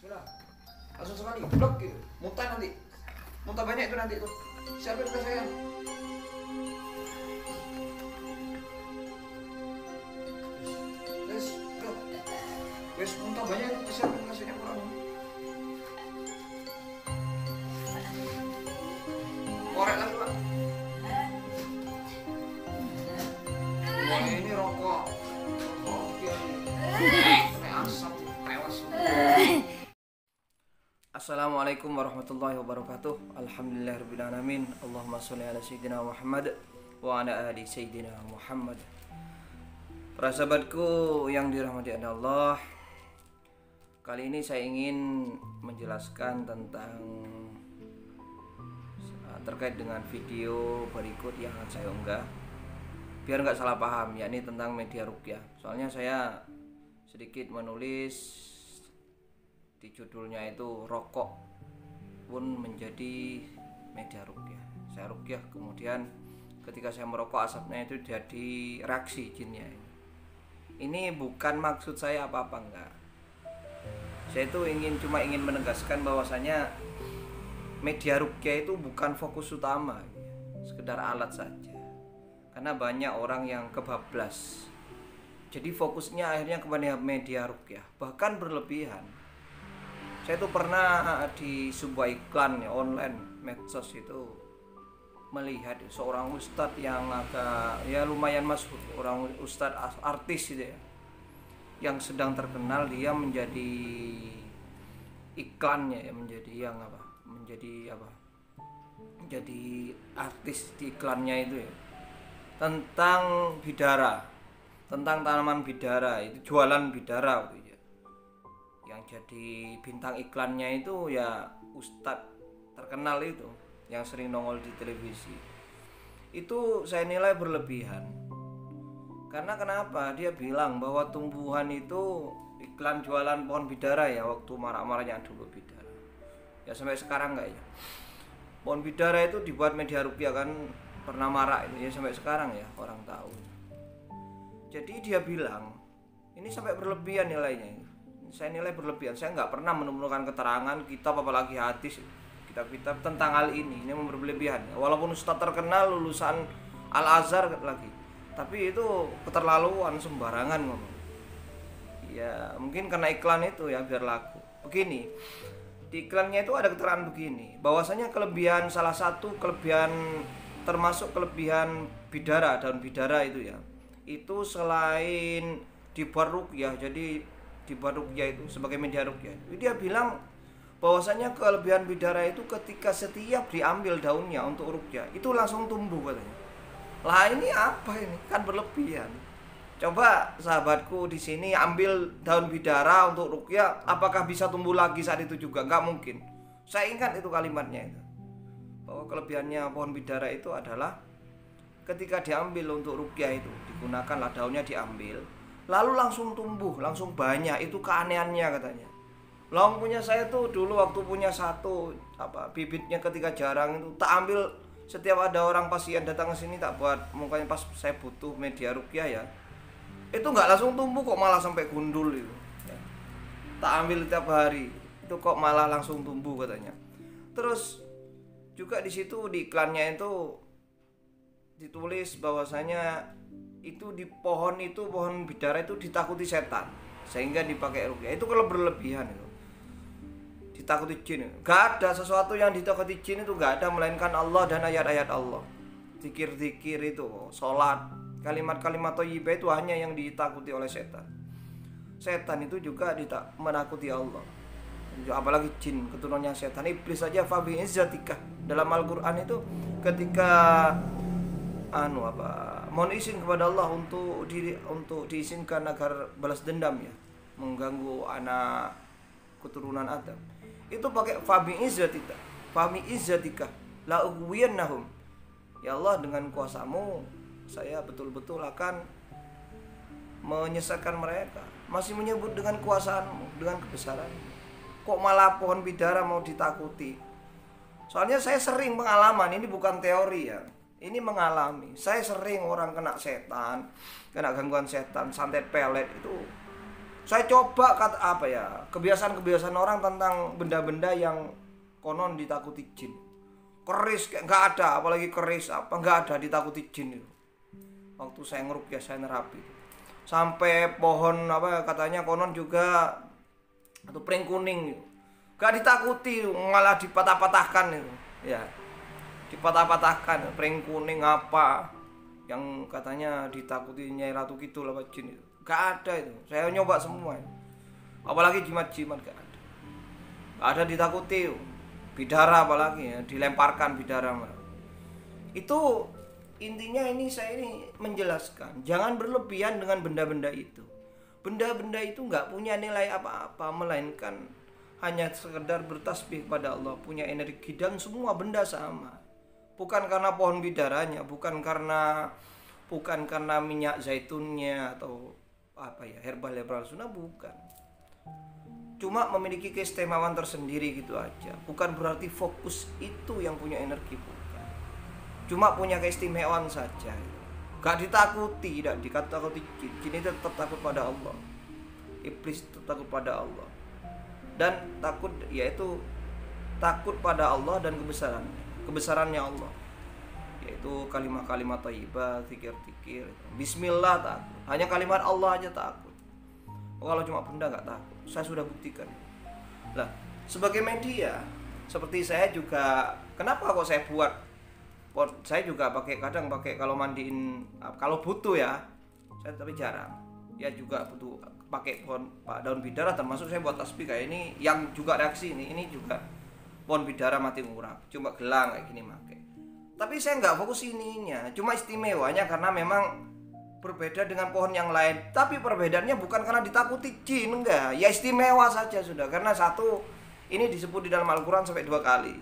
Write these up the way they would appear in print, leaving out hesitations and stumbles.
Bismillah. Langsung sekali, blok gitu. Muntah nanti. Muntah banyak itu nanti itu. Siapin ke saya. Wes muntah banyak itu siapin nasinya kurang. Korek lagi, Pak. Wah, ini rokok. Asap, tewas. Assalamualaikum warahmatullahi wabarakatuh. Alhamdulillahirrahmanirrahim. Allahumma sholli ala sayyidina Muhammad wa ala ali sayyidina Muhammad. Para sahabatku yang dirahmati Allah, kali ini saya ingin menjelaskan tentang terkait dengan video berikut yang akan saya unggah, biar nggak salah paham, yakni tentang media ruqyah. Soalnya saya sedikit menulis di judulnya itu rokok pun menjadi media ruqyah. Saya ruqyah, kemudian ketika saya merokok asapnya itu jadi reaksi jinnya. Ini bukan maksud saya apa-apa, enggak. Saya itu cuma ingin menegaskan bahwasanya media ruqyah itu bukan fokus utama, sekedar alat saja. Karena banyak orang yang kebablas. Jadi fokusnya akhirnya kepada media ruqyah, bahkan berlebihan. Saya tuh pernah di sebuah iklan online medsos itu melihat seorang ustadz yang agak lumayan masyhur, orang ustadz artis gitu ya, yang sedang terkenal. Dia menjadi iklannya menjadi artis di iklannya itu ya, tentang bidara, tentang tanaman bidara, itu jualan bidara gitu ya. Yang jadi bintang iklannya itu ya ustadz terkenal itu yang sering nongol di televisi. Itu saya nilai berlebihan. Karena kenapa? Dia bilang bahwa tumbuhan itu, iklan jualan pohon bidara ya, waktu marak-maraknya dulu bidara. Ya sampai sekarang enggak ya. Pohon bidara itu dibuat media ruqyah kan, pernah marak itu ya, sampai sekarang ya orang tahu. Jadi dia bilang ini sampai berlebihan nilainya. Saya nilai berlebihan. Saya nggak pernah menemukan keterangan kitab apalagi hadis, kitab-kitab tentang hal ini berlebihan. Walaupun ustadz terkenal lulusan Al-Azhar lagi, tapi itu keterlaluan, sembarangan ngomong. Ya mungkin karena iklan itu ya, biar laku. Begini, di iklannya itu ada keterangan begini, bahwasanya kelebihan, salah satu kelebihan, termasuk kelebihan bidara, daun bidara itu ya, itu selain dibuat ruqyah, jadi dibuat ruqyah itu sebagai media ruqyah, dia bilang bahwasanya kelebihan bidara itu ketika setiap diambil daunnya untuk ruqyah itu langsung tumbuh katanya. Lah ini apa ini? Kan berlebihan. Coba sahabatku di sini ambil daun bidara untuk ruqyah, apakah bisa tumbuh lagi saat itu juga? Enggak mungkin. Saya ingat itu kalimatnya itu, bahwa kelebihannya pohon bidara itu adalah ketika diambil untuk ruqyah itu, digunakanlah daunnya, diambil lalu langsung tumbuh, langsung banyak. Itu keanehannya katanya. Long punya saya tuh dulu waktu punya satu bibitnya, ketika jarang itu tak ambil. Setiap ada orang pasien datang ke sini tak buat, mukanya pas saya butuh media ruqyah ya, itu nggak langsung tumbuh kok, malah sampai gundul itu ya. Tak ambil tiap hari itu kok malah langsung tumbuh katanya. Terus juga di situ di iklannya itu ditulis bahwasanya itu di pohon bidara itu ditakuti setan sehingga dipakai ruqyah. Itu kalau berlebihan itu, ditakuti jin. Gak ada sesuatu yang ditakuti jin, itu gak ada melainkan Allah dan ayat-ayat Allah. Zikir-zikir itu, sholat, kalimat-kalimat thayyibah itu hanya yang ditakuti oleh setan. Setan itu juga menakuti Allah. Apalagi jin, keturunannya setan. Iblis saja fabi izzatika, dalam Al-Qur'an itu ketika mohon izin kepada Allah untuk diizinkan agar balas dendam ya, mengganggu anak keturunan Adam, itu pakai fabi izzatika la ughwiyannahum. Ya Allah, dengan kuasamu saya betul-betul akan menyesatkan mereka. Masih menyebut dengan kuasaanmu, dengan kebesaranmu. Kok malah pohon bidara mau ditakuti? Soalnya saya sering pengalaman, ini bukan teori ya, ini mengalami. Saya sering orang kena setan, kena gangguan setan, santet pelet itu Saya coba kebiasaan-kebiasaan orang tentang benda-benda yang konon ditakuti jin. Keris kayak nggak ada, apalagi keris apa nggak ada ditakuti jin itu. Waktu saya ngerukyah, saya nerapi. Sampai pohon katanya konon juga atau pring kuning itu. Gak ditakuti, malah dipatah-patahkan itu. Ya. Dipatah-patahkan pring kuning apa yang katanya ditakuti Nyai Ratu Kidul apa jin itu. Gak ada itu. Saya nyoba semua. Apalagi jimat-jimat gak ada. Gak ada ditakuti. Bidara apalagi ya, dilemparkan bidara. Itu intinya saya ini menjelaskan, jangan berlebihan dengan benda-benda itu. Benda-benda itu gak punya nilai apa-apa, melainkan hanya sekedar bertasbih kepada Allah, punya energi, dan semua benda sama. Bukan karena pohon bidaranya, bukan karena minyak zaitunnya atau herbal sunnah, bukan. Cuma memiliki keistimewaan tersendiri gitu aja. Bukan berarti fokus itu yang punya energi, bukan. Cuma punya keistimewaan saja. Gak ditakuti, tidak ditakuti jin. Jin itu tetap takut pada Allah. Iblis tetap takut pada Allah. Dan yaitu takut pada Allah dan kebesarannya Allah. Yaitu kalimat-kalimat thayyibah, zikir-zikir. Bismillah takut. Hanya kalimat Allah aja takut. Kalau cuma benda nggak takut. Saya sudah buktikan. Lah, sebagai media, seperti saya juga, kenapa kok saya buat? Saya juga kadang pakai kalau mandiin, kalau butuh ya. Saya tapi jarang. Ya juga butuh pakai daun bidara, termasuk saya buat tasbih kayak ini yang juga reaksi ini juga pohon bidara mati ngurap. Cuma gelang kayak gini pakai. Tapi saya nggak fokus ininya, cuma istimewanya karena memang berbeda dengan pohon yang lain. Tapi perbedaannya bukan karena ditakuti jin, enggak. Ya istimewa saja sudah. Karena satu, ini disebut di dalam Al-Quran sampai 2 kali.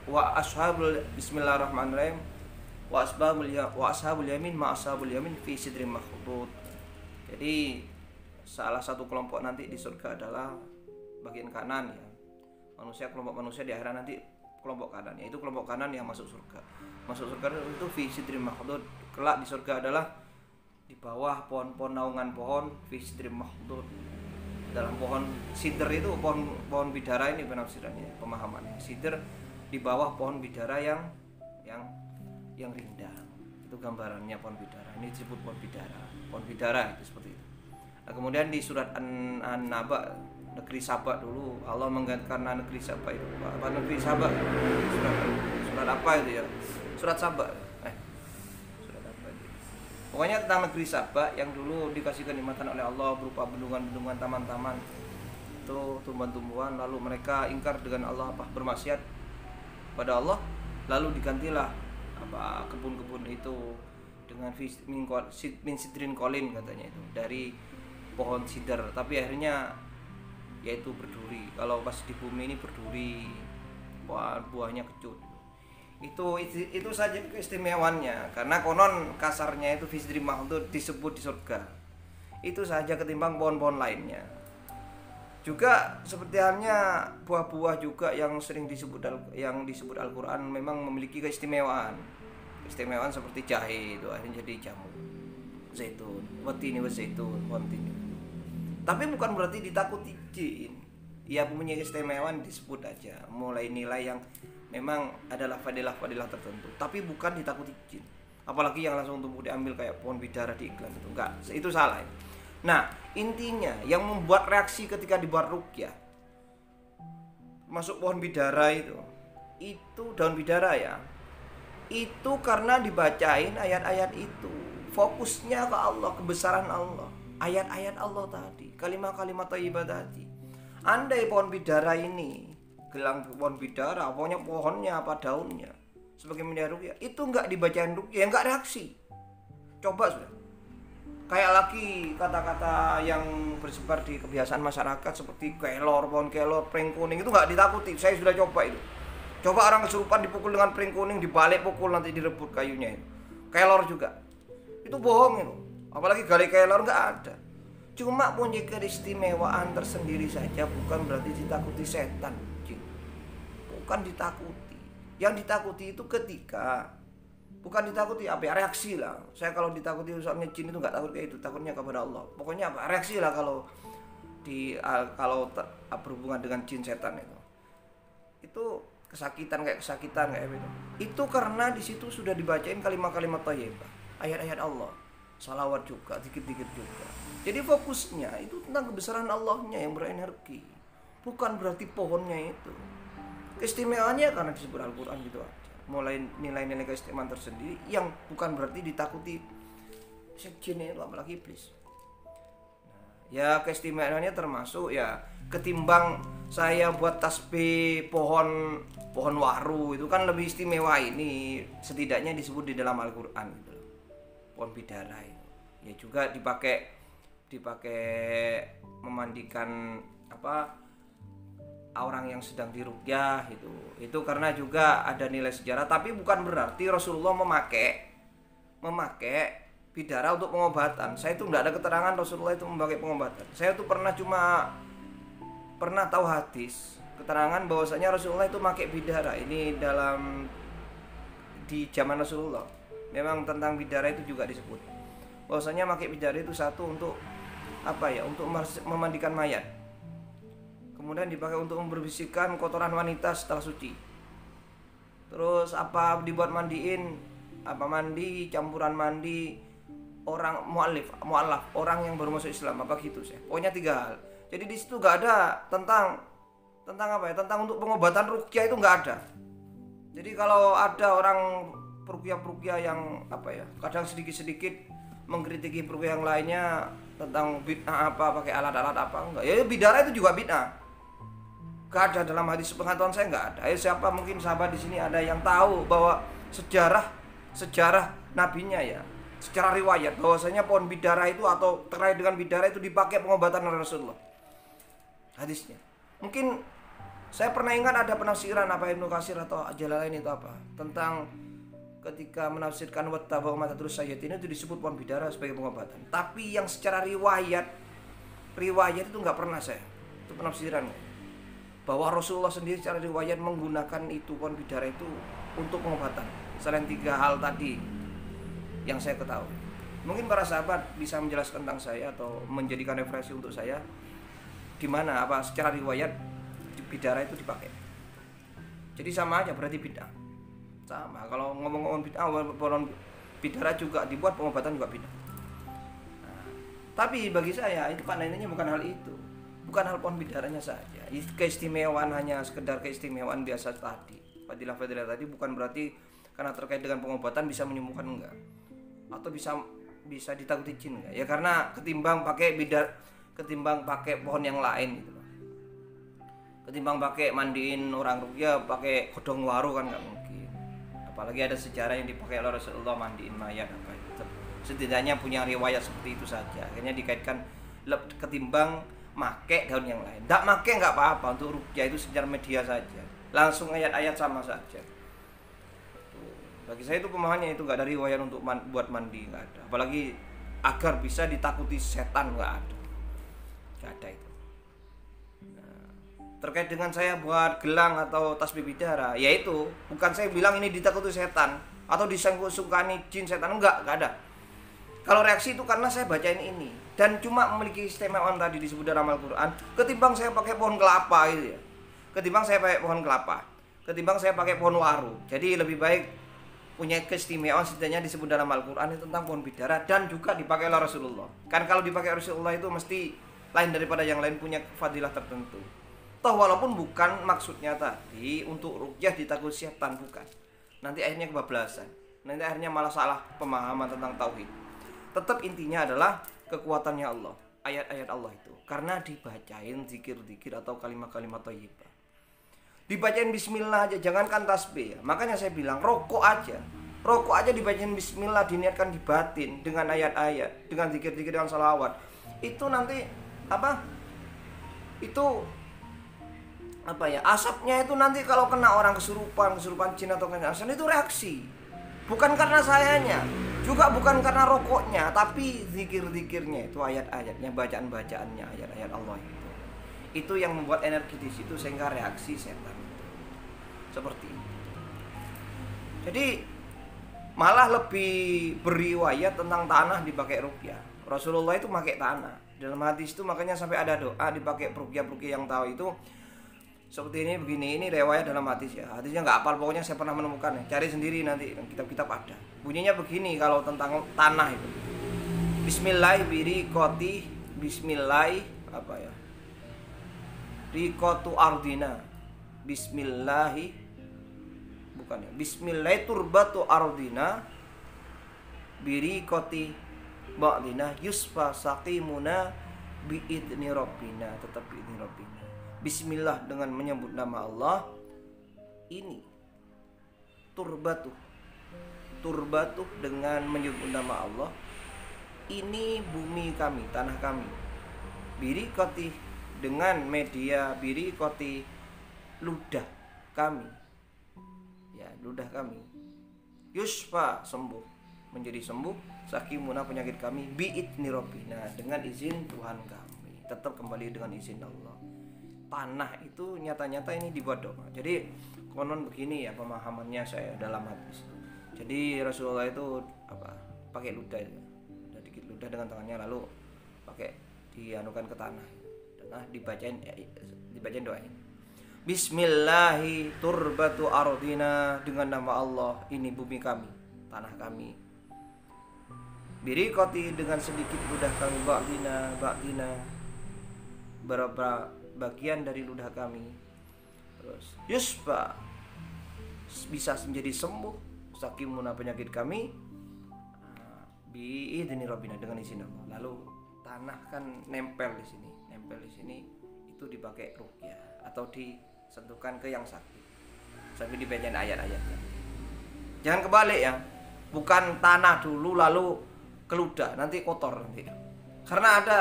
Wa ashabul bismillahirrahmanirrahim. Wa ashabul yamin ma ashabul yamin fi sidrin makhdud. Jadi salah satu kelompok nanti di surga adalah bagian kanan ya. Kelompok manusia di akhirat nanti kelompok kanan, yaitu kelompok kanan yang masuk surga. Masuk surga itu fi sidrin makhdud. Kelak di surga adalah di bawah pohon-pohon, naungan pohon fi sidrin makhdud. Dalam pohon sidr itu pohon bidara, ini penafsirannya, pemahamannya. Sidr di bawah pohon bidara yang rindang. Itu gambarannya pohon bidara. Ini disebut pohon bidara. Pohon bidara itu seperti itu. Nah, kemudian di surat An-Naba, negeri Saba dulu Allah menggantikan negeri Saba itu. Apa negeri Saba? Surat apa itu ya? Surat Saba. Surat apa itu? Pokoknya tentang negeri Saba yang dulu dikasih kenikmatan oleh Allah berupa bendungan-bendungan, taman-taman. Itu tumbuhan-tumbuhan, lalu mereka ingkar dengan Allah, bermaksiat pada Allah, lalu digantilah kebun-kebun itu dengan min sidrin kolin katanya itu, dari pohon sidar, tapi akhirnya yaitu berduri. Kalau pas di bumi ini berduri, buahnya kecut. Itu saja keistimewaannya, karena konon kasarnya itu fisdri makhdud disebut di surga. Itu saja ketimbang pohon-pohon lainnya. Juga seperti halnya buah-buah juga yang sering disebut Al-Quran memang memiliki keistimewaan seperti jahe itu akhirnya jadi jamu, zaitun, watini wa zaitun, watini. Tapi bukan berarti ditakuti jin. Ya punya keistimewaan disebut aja, mulai nilai yang memang adalah fadilah tertentu, tapi bukan ditakuti jin. Apalagi yang langsung tumbuh diambil kayak pohon bidara di iklan itu, enggak, itu salah. Nah, intinya yang membuat reaksi ketika dibuat ruqyah masuk pohon bidara itu daun bidara ya, itu karena dibacain ayat-ayat itu, fokusnya ke Allah, kebesaran Allah, ayat-ayat Allah tadi, kalimat-kalimat thayyibah tadi. Andai pohon bidara ini, gelang pohon bidara, pokoknya pohonnya apa daunnya sebagai media ruqyah, itu enggak dibacain ruqyah, enggak reaksi. Coba sudah. Kayak lagi kata-kata yang bersebar di kebiasaan masyarakat seperti pohon kelor, pring kuning, itu nggak ditakuti. Saya sudah coba itu. Coba orang kesurupan dipukul dengan pring kuning, dibalik pukul nanti direbut kayunya itu. Kelor juga. Itu bohong itu. Apalagi gali kelor nggak ada. Cuma punya keistimewaan tersendiri saja, bukan berarti ditakuti setan. Bukan ditakuti. Yang ditakuti itu ketika Bukan ditakuti apa ya, reaksi lah. Saya kalau ditakuti soalnya jin itu nggak takut kayak itu, takutnya kepada Allah. Pokoknya apa, reaksi lah kalau berhubungan dengan jin setan itu kesakitan kayak gitu. Itu karena di situ sudah dibacain kalimat-kalimat thayyibah, ayat-ayat Allah, salawat juga, dikit-dikit juga. Jadi fokusnya itu tentang kebesaran Allahnya yang berenergi, bukan berarti pohonnya itu. Keistimewaannya karena disebut Al-Quran gitu aja. Mulai nilai-nilai keistimewaan tersendiri yang bukan berarti ditakuti jin itu, apalagi iblis. Ya keistimewaannya termasuk ya ketimbang saya buat tasbih pohon waru itu kan lebih istimewa, ini setidaknya disebut di dalam Al-Quran gitu loh. Pohon bidara itu ya juga dipakai memandikan orang yang sedang diruqyah itu karena juga ada nilai sejarah, tapi bukan berarti Rasulullah memakai bidara untuk pengobatan. Saya itu tidak ada keterangan Rasulullah itu memakai pengobatan. Saya tuh pernah tahu hadis keterangan bahwasanya Rasulullah itu memakai bidara. Ini di zaman Rasulullah memang tentang bidara itu juga disebut bahwasanya memakai bidara itu satu untuk untuk memandikan mayat. Kemudian dipakai untuk membersihkan kotoran wanita setelah suci. Terus dibuat mandiin campuran mandi orang mu'allaf, orang yang baru masuk Islam gitu sih. Pokoknya 3 hal. Jadi di situ enggak ada tentang tentang untuk pengobatan ruqyah itu enggak ada. Jadi kalau ada orang peruqyah yang kadang sedikit-sedikit mengkritiki peruqyah yang lainnya tentang bid'ah pakai alat-alat enggak. Ya bidara itu juga bid'ah. Gak ada dalam hadis, pengetahuan saya nggak ada. Siapa mungkin sahabat di sini ada yang tahu bahwa sejarah nabinya ya, secara riwayat bahwasanya pohon bidara itu atau terkait dengan bidara itu dipakai pengobatan oleh Rasulullah. Hadisnya. Mungkin saya pernah ingat ada penafsiran Ibnu Katsir atau Jalalain itu tentang ketika menafsirkan wattaba mata terus sayyatin itu disebut pohon bidara sebagai pengobatan. Tapi yang secara riwayat itu nggak pernah saya. Itu penafsiran. Bahwa Rasulullah sendiri secara riwayat menggunakan itu pohon bidara itu untuk pengobatan. Selain 3 hal tadi yang saya ketahui. Mungkin para sahabat bisa menjelaskan tentang saya atau menjadikan referensi untuk saya di mana secara riwayat bidara itu dipakai. Jadi sama aja berarti bid'ah. Sama kalau ngomong bid'ah, pohon bidara juga dibuat pengobatan juga bid'ah. Nah, tapi bagi saya itu pandangannya bukan hal itu. Bukan hal pohon bidaranya saja. Keistimewaan hanya sekedar keistimewaan biasa tadi. Fadilah-fadilah tadi bukan berarti karena terkait dengan pengobatan bisa menyembuhkan enggak. Atau bisa ditakuti jin enggak. Ya karena ketimbang pakai pohon yang lain gitu loh. Ketimbang pakai mandiin orang ruqyah pakai godong waru kan enggak mungkin. Apalagi ada sejarah yang dipakai oleh Rasulullah mandiin mayat itu. Setidaknya punya riwayat seperti itu saja. Akhirnya dikaitkan ketimbang make daun yang lain. Tidak make nggak apa-apa, untuk ruqyah itu secara media saja. Langsung ayat-ayat sama saja. Bagi saya itu pemahamannya itu nggak ada riwayat untuk buat mandi, nggak ada. Apalagi agar bisa ditakuti setan, nggak ada itu. Nah, terkait dengan saya buat gelang atau tasbih bidara, yaitu bukan saya bilang ini ditakuti setan atau disangkut-sangkani jin setan, enggak ada. Kalau reaksi itu karena saya bacain ini dan cuma memiliki keistimewaan tadi disebut dalam Al-Quran, ketimbang saya pakai pohon kelapa gitu ya. Ketimbang saya pakai pohon waru. Jadi lebih baik punya keistimewaan setidaknya disebut dalam Al-Quran itu tentang pohon bidara dan juga dipakai oleh Rasulullah. Kan kalau dipakai Rasulullah itu mesti lain daripada yang lain, punya fadilah tertentu. Toh walaupun bukan maksudnya tadi untuk ruqyah ditakut setan, bukan. Nanti akhirnya kebablasan. Nanti akhirnya malah salah pemahaman tentang tauhid. Tetap intinya adalah kekuatannya Allah, ayat-ayat Allah itu. Karena dibacain zikir-zikir atau kalimat-kalimat thayyibah. Dibacain bismillah aja, jangankan tasbih ya. Makanya saya bilang rokok aja dibacain bismillah, diniatkan di batin dengan ayat-ayat, dengan zikir-zikir, dengan salawat. Itu nanti asapnya itu nanti kalau kena orang kesurupan jin atau kena asal itu reaksi. Bukan karena sayanya, juga bukan karena rokoknya, tapi zikir-zikirnya itu, ayat-ayatnya, bacaan-bacaannya, ayat-ayat Allah itu yang membuat energi di situ sehingga reaksi setan seperti itu. Jadi Malah lebih beriwayat tentang tanah dipakai ruqyah. Rasulullah itu pakai tanah. Dalam hadis itu makanya sampai ada doa dipakai ruqyah-ruqyah yang tahu itu seperti ini begini. Ini riwayat dalam hadis ya. Hadisnya nggak hafal, pokoknya saya pernah menemukannya. Cari sendiri nanti, kitab-kitab ada. Bunyinya begini kalau tentang tanah itu. Bismillahirrahmanirrahim. Bismillah apa ya? Riqatu ardina. Bismillahi bukan ya. Bismillah turbatu ardina biriqati ba'dina yusfa saqimuna biidni rabbina, tetap biidni rabbina. Bismillah dengan menyebut nama Allah. Ini turbatu dengan menyebut nama Allah. Ini bumi kami, tanah kami. Biriqati dengan media, biriqati ludah kami. Ya, ludah kami. Yusfa sembuh, menjadi sembuh, sakimuna penyakit kami, biidni rabbina dengan izin Tuhan kami. Tetap kembali dengan izin Allah. Tanah itu nyata-nyata ini dibuat doa. Jadi konon begini ya pemahamannya saya dalam hadis. Jadi Rasulullah itu pakai ludah itu. Ada dikit ludah dengan tangannya lalu pakai dianukan ke tanah. Tanah dibacain doa ini. Bismillahi turbatu ardina, dengan nama Allah ini bumi kami, tanah kami. Biriqati dengan sedikit ludah kami, ba'dina beberapa bagian dari ludah kami. Terus yusfa bisa menjadi sembuh, sakimuna penyakit kami, biidni rabbina dengan izin Allah. Lalu tanah kan nempel di sini itu dipakai ruqyah atau disentuhkan ke yang sakit sambil dibacain ayat-ayatnya. Jangan kebalik ya, bukan tanah dulu lalu ke ludah, nanti kotor nanti. Karena ada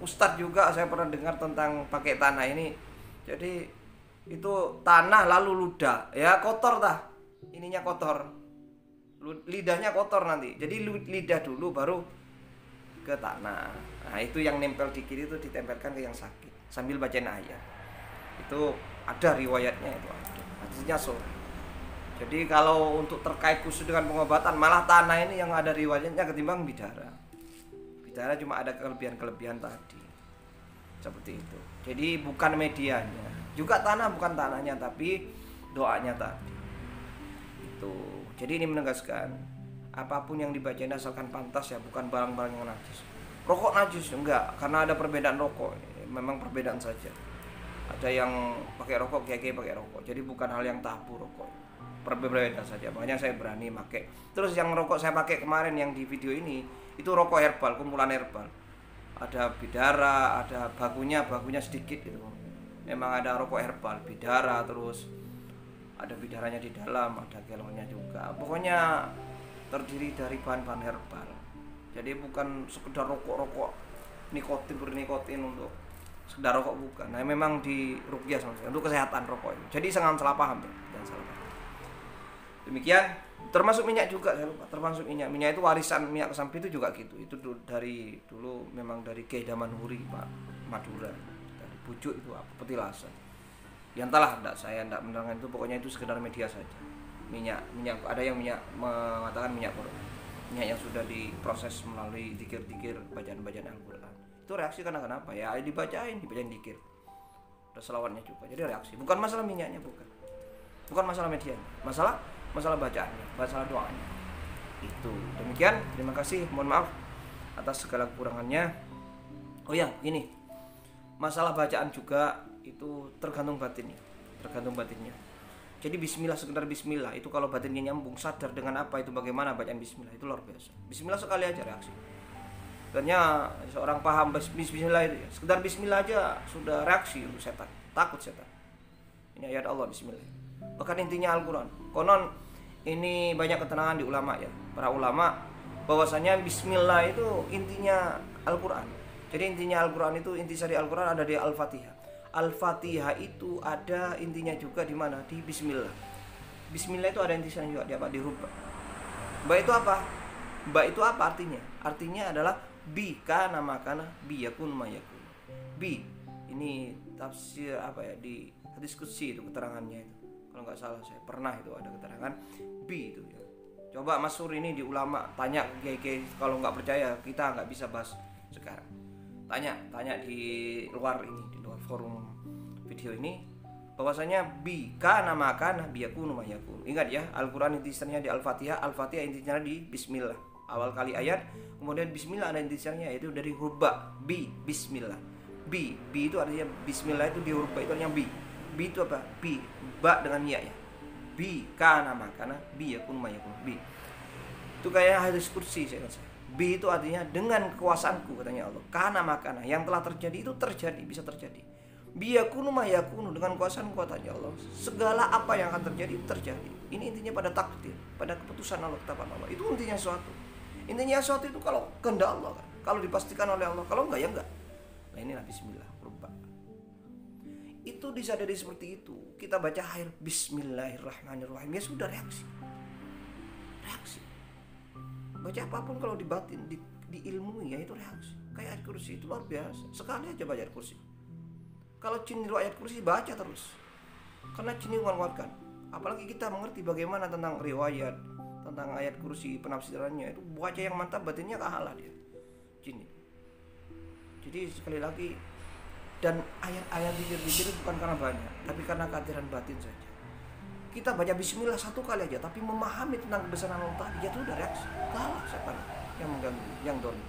ustadz juga saya pernah dengar tentang pakai tanah ini. Jadi itu tanah lalu ludah, ya kotor tah. Ininya kotor, lidahnya kotor nanti. Jadi lidah dulu baru ke tanah. Nah itu yang nempel di kiri itu ditempelkan ke yang sakit sambil bacain ayat. Itu ada riwayatnya, itu ada hadisnya Jadi kalau untuk terkait khusus dengan pengobatan, malah tanah ini yang ada riwayatnya ketimbang bidara. Bidara cuma ada kelebihan-kelebihan tadi seperti itu. Jadi bukan medianya, juga tanah bukan tanahnya, tapi doanya tadi itu. Jadi ini menegaskan apapun yang dibacain asalkan pantas ya, bukan barang-barang yang najis. Rokok najis enggak, karena ada perbedaan rokok, memang perbedaan saja. Ada yang pakai rokok, kiai pakai rokok. Jadi bukan hal yang tabu rokok, perbedaan saja. Makanya saya berani pakai. Terus yang rokok saya pakai kemarin yang di video ini itu rokok herbal, kumpulan herbal. Ada bidara, ada bakunya sedikit gitu. Memang ada rokok herbal, bidara, terus ada bidaranya di dalam, ada galonnya juga. Pokoknya terdiri dari bahan-bahan herbal. Jadi bukan sekedar rokok nikotin untuk sekedar rokok, bukan. Nah memang di ruqyah untuk kesehatan rokok itu. Jadi jangan salah paham ya, jangan salah paham. Demikian, termasuk minyak juga saya lupa, termasuk minyak itu warisan minyak kesampi itu juga gitu. Itu dari dulu memang dari Kiai Damanhuri Pak Madura, dari Bujuk itu petilasan. Ya entahlah, saya enggak menerangkan itu, pokoknya itu sekedar media saja. Minyak ada yang mengatakan minyak korok, minyak yang sudah diproses melalui dikir-dikir bacaan-bacaan Al-Qur'an. Itu reaksi karena kenapa? Ya dibacain dikir. Ada selawatnya juga. Jadi reaksi. Bukan masalah minyaknya, bukan masalah medianya. Masalah bacaannya, masalah doanya. Itu. Demikian, terima kasih. Mohon maaf atas segala kekurangannya. Oh ya, ini. Masalah bacaan juga itu tergantung batinnya. Jadi bismillah, sekedar bismillah itu kalau batinnya nyambung, sadar dengan apa itu, bagaimana bacaan bismillah, itu luar biasa. Bismillah sekali aja reaksi. Ternyata seorang paham bismillah itu ya, sekedar bismillah aja sudah reaksi setan, takut setan. Ini ayat Allah bismillah. Bahkan intinya Al-Qur'an. Konon ini banyak keterangan di ulama ya, para ulama bahwasanya bismillah itu intinya Al-Qur'an. Jadi intinya Al-Qur'an itu, intisari Al-Qur'an ada di Al-Fatihah. Al-Fatihah itu ada intinya juga di mana? Di bismillah. Bismillah itu ada intisarinya juga di apa? Di rubah. Ba itu apa? Ba itu apa artinya? Artinya adalah bi kana makana bi yakun mayakun. Bi ini tafsir apa ya, di hadis qudsi itu keterangannya itu. Kalau nggak salah saya pernah itu ada keterangan bi itu ya. Coba Mas Sur ini di ulama, tanya kiai-kiai, kalau nggak percaya kita nggak bisa bahas sekarang. Tanya di luar ini, di luar forum video ini, bahwasanya bi kana maka biyakunu mayakun. Ingat ya, Al-Qur'an intisarnya di Al-Fatihah, Al-Fatihah intisarnya di bismillah. Awal kali ayat, kemudian bismillah ada intisarnya, yaitu dari huruf ba, bi, bismillah. Bi itu artinya bismillah, itu di huruf ba itu artinya bi. Bi itu apa? Bi, ba dengan ya ya. Bi kana maka biyakun mayakun. Bi itu kayak hadis kursi saya rasa. Bi itu artinya dengan kekuasaanku, katanya Allah. Kana makana, yang telah terjadi itu terjadi, bisa terjadi. Biyakunu mayakunu, dengan kuasaanku, katanya Allah. Segala apa yang akan terjadi terjadi. Ini intinya pada takdir, pada keputusan Allah, ketetapan Allah. Itu intinya suatu. Intinya suatu itu kalau kehendak Allah kan. Kalau dipastikan oleh Allah, kalau enggak ya enggak. Nah inilah bismillah, rubah. Itu disadari seperti itu. Kita baca akhir bismillahirrahmanirrahim, ya sudah reaksi. Baca apapun kalau dibatin, di ilmu ya itu reaksi. Kayak ayat kursi itu luar biasa. Sekali aja baca ayat kursi. Kalau jin niru ayat kursi baca terus. Karena jin menguatkan. Apalagi kita mengerti bagaimana tentang riwayat, tentang ayat kursi, penafsirannya, itu baca yang mantap batinnya kalah dia. Jin. Jadi sekali lagi, dan ayat-ayat dikir-dikir bukan karena banyak, tapi karena kehadiran batin saja. Kita baca bismillah satu kali aja, tapi memahami tentang kebesaran Allah tadi, ya itu udah reaksi. Kalah siapa yang mengganggu, yang dolim.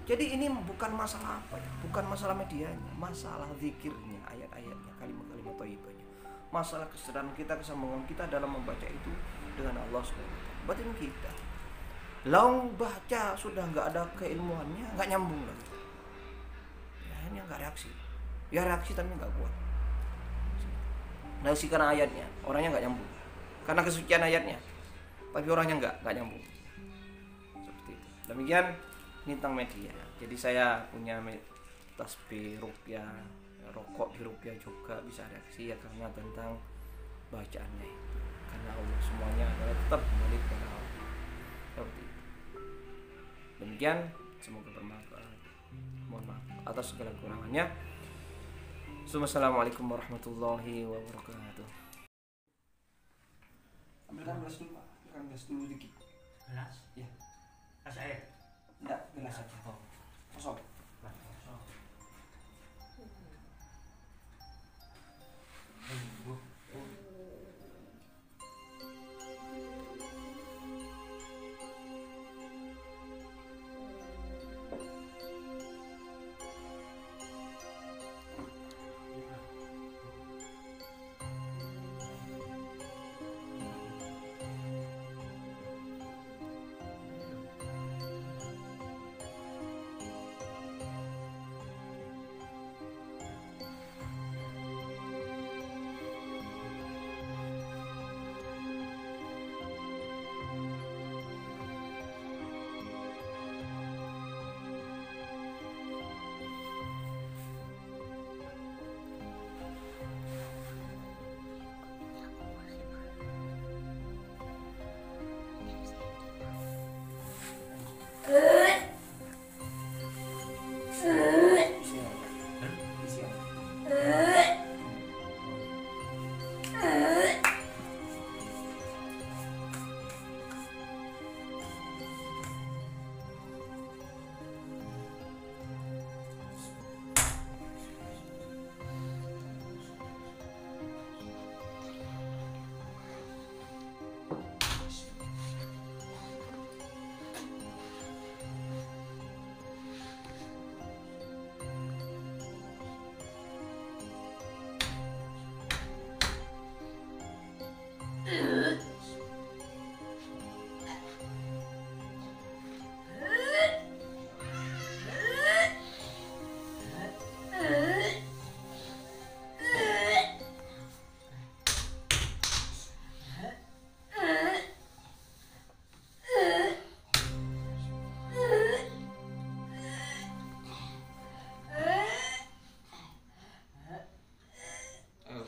Jadi ini bukan masalah apa ya, bukan masalah medianya, masalah zikirnya, ayat-ayatnya, kalimat-kalimat thayyibahnya. Masalah kesadaran kita, kesambungan kita dalam membaca itu dengan Allah SWT. Batin kita. Laung baca sudah nggak ada keilmuannya, nggak nyambung lagi. Ya ini nggak reaksi. Ya reaksi tapi nggak kuat. Reaksi karena ayatnya, orangnya nggak nyambung. Karena kesucian ayatnya, tapi orangnya nggak nyambung. Seperti itu. Demikian ini tentang media. Jadi saya punya tasbih ruqyah, rokok di ruqyah juga bisa reaksi ya karena tentang bacaannya itu. Karena Allah semuanya adalah tetap kembali kepada Allah. Seperti itu. Demikian, semoga bermanfaat. Mohon maaf atas segala kekurangannya. Assalamualaikum warahmatullahi wabarakatuh. Ambilkan gelas dulu Pak, ambilkan gelas dulu dikit. Gelas? Ya. Gelas air? Enggak, gelas aja. Oh. Kosong. Kosong.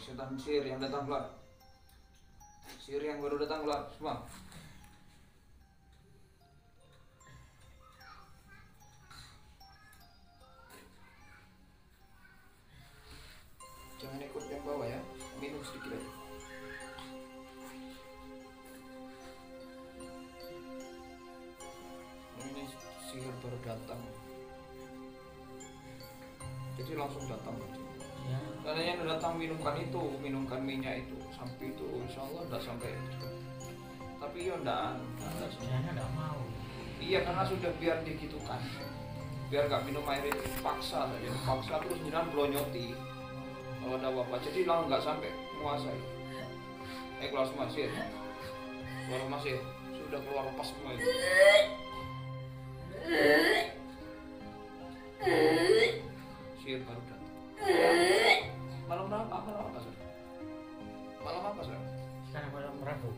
Setan sihir yang datang keluar. Sihir yang baru datang keluar semua. Jangan ikut yang bawah ya. Minum sedikit aja. datang. Jadi langsung datang aja. Ya. Katanya udah datang minumkan minyak itu sampai itu insya Allah udah sampai itu. Tapi ya enggak Sebenarnya nggak mau. iya karena sudah biar digitukan, biar nggak minum air itu paksa saja, paksa terus jangan blonyoti kalau ada apa-apa, jadi langsung nggak sampai menguasai. Keluar semua sih, keluar masih sudah keluar lepas semua itu. Sihir baru datang. Malam berapa? Malam apa sih? Malam apa sih? Sekarang malam Rabu.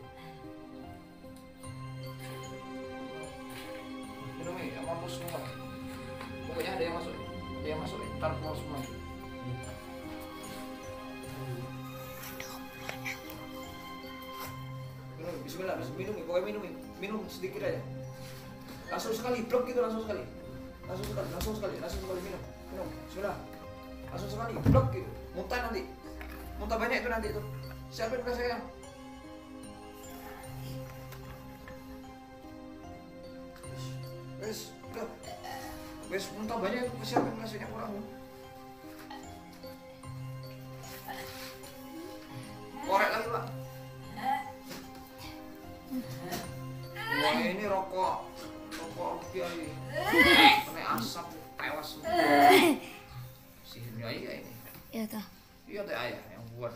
Minum ini, mampus semua. Pokoknya ada yang masuk, ntar keluar semua. Minum, bismillah, minum sedikit aja. Langsung sekali, blok gitu langsung sekali minum, bismillah. Langsung sekali, blok gitu. Muntah nanti, muntah banyak itu nanti tuh. Siapin bekas sayang. Wes, udah. Wes muntah banyak itu, siapin bekas kurang. Korek lagi pak. Wah ini rokok kiai, kena asap tewas semua. Sihirnya ayah ini. Iya toh. Iya teh ayah yang buat.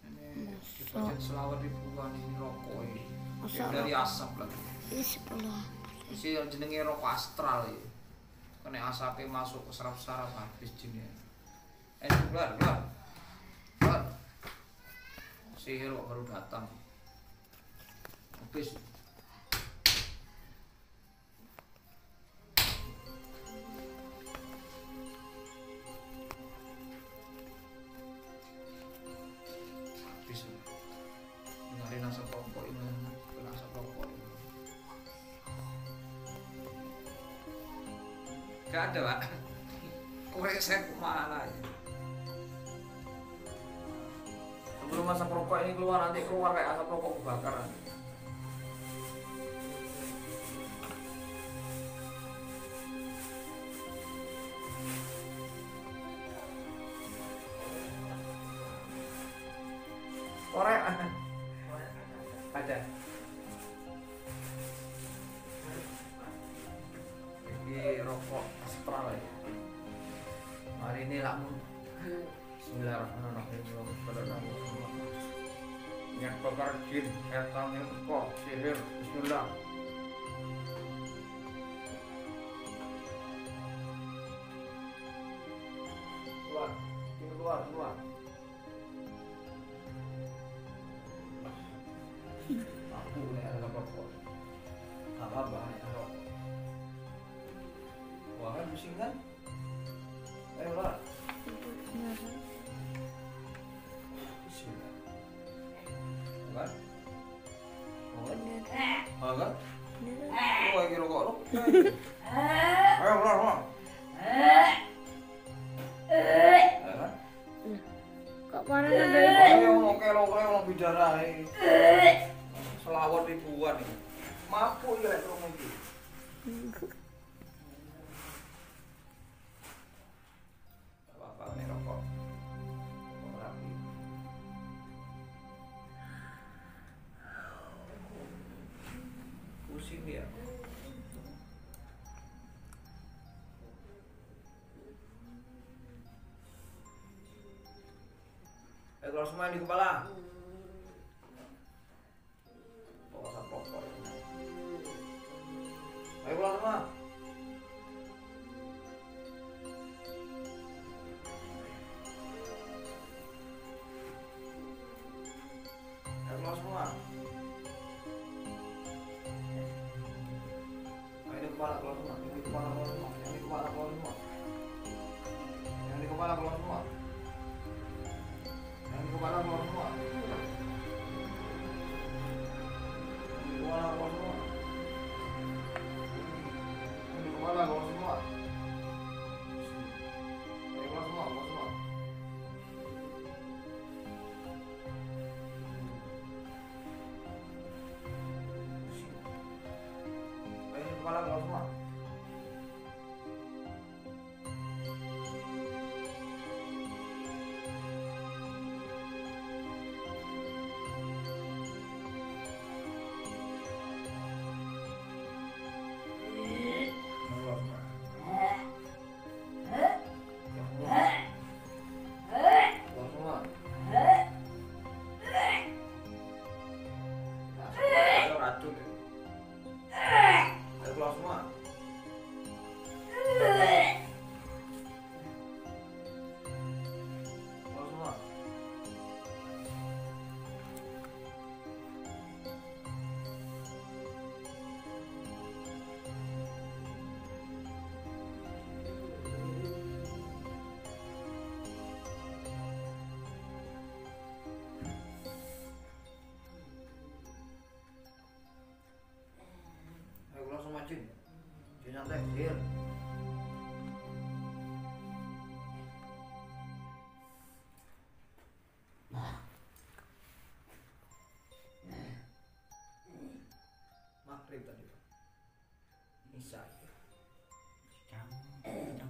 Ini dibacain selawat ribuan ini rokok ini. Masa Dari asap lagi. ini 10. Isi jenenge rokok astral ini. Kena asapnya masuk ke saraf-saraf habis jinnya. Keluar. Sihir kok baru datang. Habis. Dengarin asap rokok ini, kena asap rokok ini. Gak ada pak. Korek saya kemana ya? Sebelum asap rokok ini keluar, nanti keluar kayak asap rokok kebakaran. Korek ada. Ini rokok astral ya. Hari ini lamun. Bismillahirrahmanirrahim. Niat bakar jin, setan yang teko, sihir. Bismillah. Keluar. Aku nih ada rokok. Apa ya rokok? Wah kan pusing kan? Ayo lah. Bismillah. Kan? Kan? Oh, lagi rokok lo. Ayo keluar. Kok parah ada? Ayo bidara ini. Selawat ribuan ini. Mampu ya rumah itu. Apa nih rokok? Rapi. Pusing dia. Keluar semua di kepala. Bawa asap rokok. Ayo keluar semua. Ayo keluar semua. Ayo di kepala keluar semua. Yang di kepala keluar semua. Yang di kepala keluar semua. Yang di kepala keluar semua. Yang di kepala keluar semua. Yang di kepala keluar semua. Yang di kepala keluar semua. Ayo keluar semua, keluar semua. Ayo di kepala keluar semua. santai Sil. Maghrib tadi Pak. Isa ya. Jam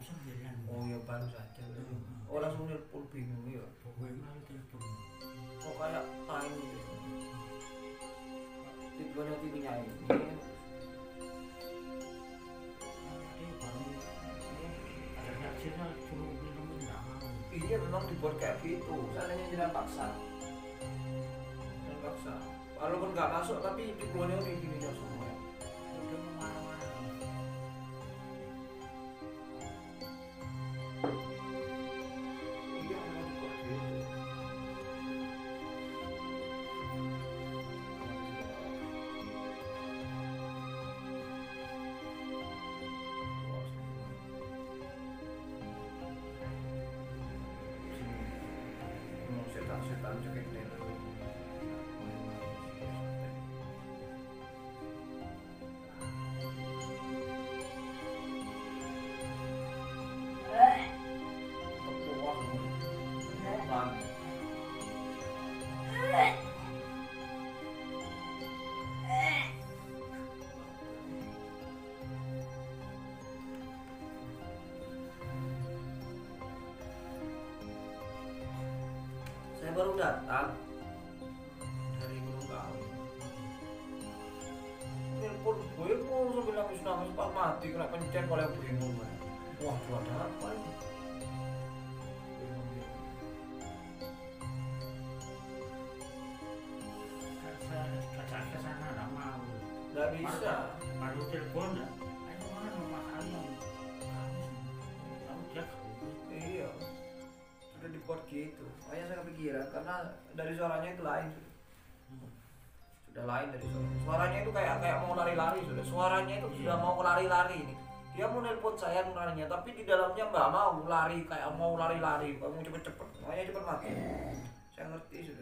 9. Oh ya baru saja. Oh langsung nelpon bingung ya. Pokoknya malu telepon. Oh kayak ini. Tipenya TV-nya ini. Ada reaksinya suruh temen nggak mau. Iya memang dibuat kayak gitu. Seandainya tidak paksa. Dan paksa. Walaupun nggak masuk tapi tipenya udah gini semua. Udah mau marah-marah. Iya memang dibuat gitu. Setan cekek deh. Saya baru datang dari Gunung Kawi. Telepon gue pun sambil nangis Pak mati kena pencet oleh bingung. Wah, ada apa ini? Saya ke sana nggak mau. Nggak bisa. Baru telepon ya. Ayo mana makannya? Kamu jaga. Iya. Sudah dibuat gitu. Makanya saya kepikiran karena dari suaranya itu lain. Sudah lain dari suaranya. Suaranya itu kayak mau lari-lari sudah. Suaranya itu sudah mau lari-lari ini. Dia mau nelpon saya nanya, tapi di dalamnya nggak mau lari kayak mau lari-lari, mau cepet-cepet. Makanya cepet mati. Saya ngerti sudah.